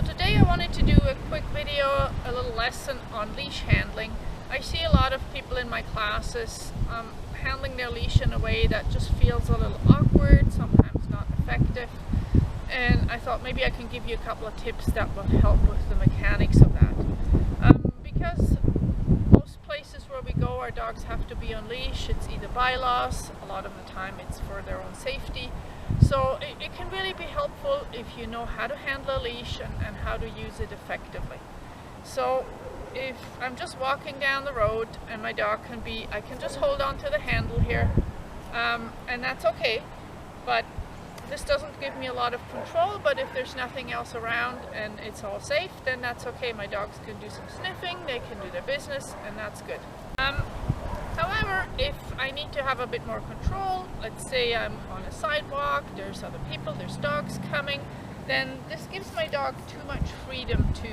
today I wanted to do a quick video, a little lesson on leash handling. I see a lot of people in my classes handling their leash in a way that just feels a little awkward, sometimes not effective, and I thought maybe I can give you a couple of tips that will help with the mechanics of that. Because most places where we go, our dogs have to be on leash. It's either bylaws, a lot of the time it's for their own safety. So it can really be helpful if you know how to handle a leash and how to use it effectively. So if I'm just walking down the road and my dog I can just hold on to the handle here, and that's okay. But this doesn't give me a lot of control, but if there's nothing else around and it's all safe, then that's okay. My dogs can do some sniffing, they can do their business, and that's good. However, if I need to have a bit more control, let's say I'm on a sidewalk, there's other people, there's dogs coming, then this gives my dog too much freedom to,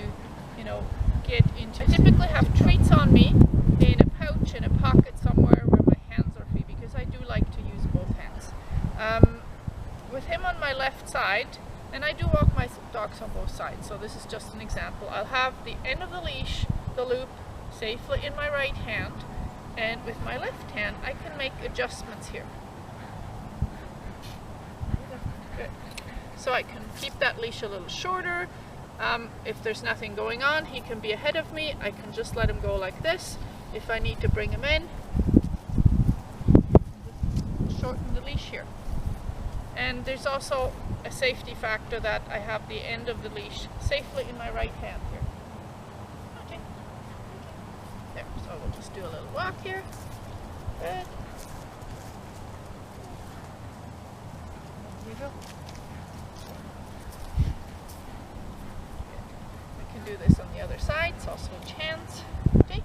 get into. I typically have treats on me in a pouch, in a pocket somewhere where my hands are free, because I do like to use both hands. With him on my left side, and I do walk my dogs on both sides, so this is just an example. I'll have the end of the leash, the loop, safely in my right hand, and with my left hand I can make adjustments here. Good. So I can keep that leash a little shorter. If there's nothing going on, he can be ahead of me. I can just let him go like this. If I need to bring him in, shorten the leash here. And there's also a safety factor that I have the end of the leash safely in my right hand here. Okay. There, so we'll just do a little walk here. Good. There we go. We can do this on the other side, so I'll switch hands. Okay.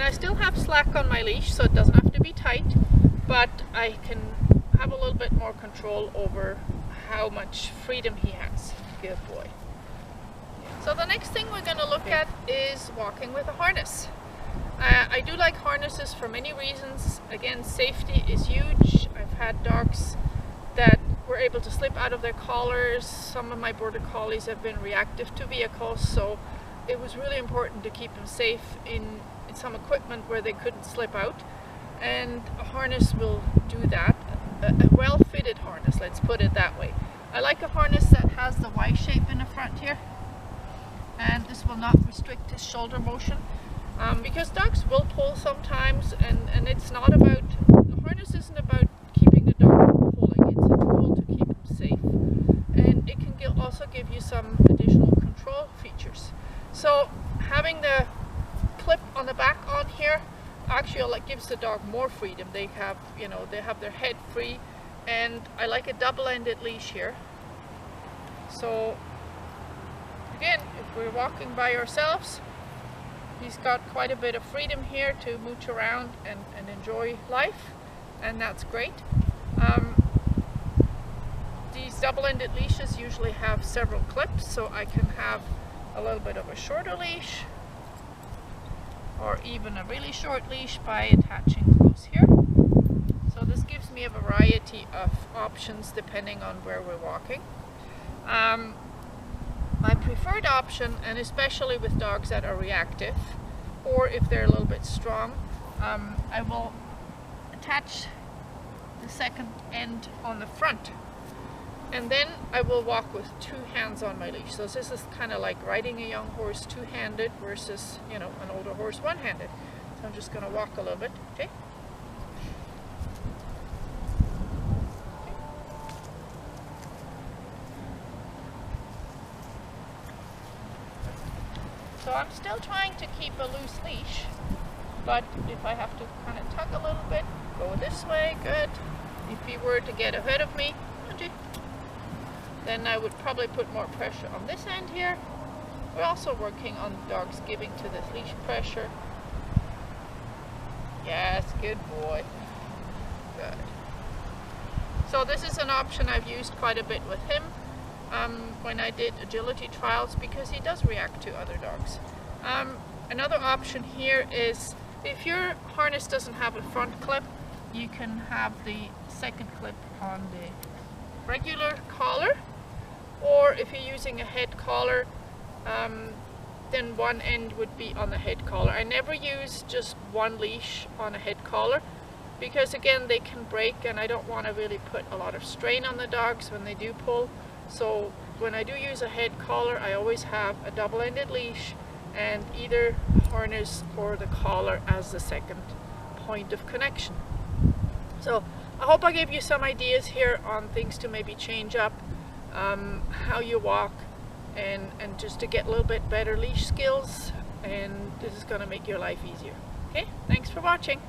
I still have slack on my leash, so it doesn't have to be tight, but I can have a little bit more control over how much freedom he has. Good boy. So the next thing we're going to look at is walking with a harness. I do like harnesses for many reasons. Again, safety is huge. I've had dogs that were able to slip out of their collars. Some of my border collies have been reactive to vehicles, so it was really important to keep them safe in some equipment where they couldn't slip out, and a harness will do that. A well-fitted harness, let's put it that way. I like a harness that has the Y shape in the front here, and this will not restrict his shoulder motion, because dogs will pull sometimes, and it's not about, the harness isn't about keeping the dog from pulling, it's a tool to keep him safe, and it can also give you some additional control features. So having the clip on the back on here actually gives the dog more freedom. They have, they have their head free, and I like a double-ended leash here. So again, if we're walking by ourselves, he's got quite a bit of freedom here to mooch around and enjoy life, and that's great. These double-ended leashes usually have several clips, so I can have a little bit of a shorter leash, or even a really short leash by attaching close here. So this gives me a variety of options depending on where we're walking. My preferred option, and especially with dogs that are reactive, or if they're a little bit strong, I will attach the second end on the front, and then I will walk with two hands on my leash. So this is kind of like riding a young horse two-handed versus, an older horse one-handed. So I'm just going to walk a little bit, okay? So I'm still trying to keep a loose leash, but if I have to kind of tug a little bit, go this way, good. If he were to get ahead of me, okay, then I would probably put more pressure on this end here. We're also working on dogs giving to this leash pressure. Yes, good boy. Good. So this is an option I've used quite a bit with him when I did agility trials, because he does react to other dogs. Another option here is, if your harness doesn't have a front clip, you can have the second clip on the regular collar, or if you're using a head collar, then one end would be on the head collar. I never use just one leash on a head collar because again they can break, and I don't want to really put a lot of strain on the dogs when they do pull. So when I do use a head collar, I always have a double-ended leash and either a harness or the collar as the second point of connection. So I hope I gave you some ideas here on things to maybe change up how you walk and just to get a little bit better leash skills, and this is going to make your life easier. Okay, thanks for watching.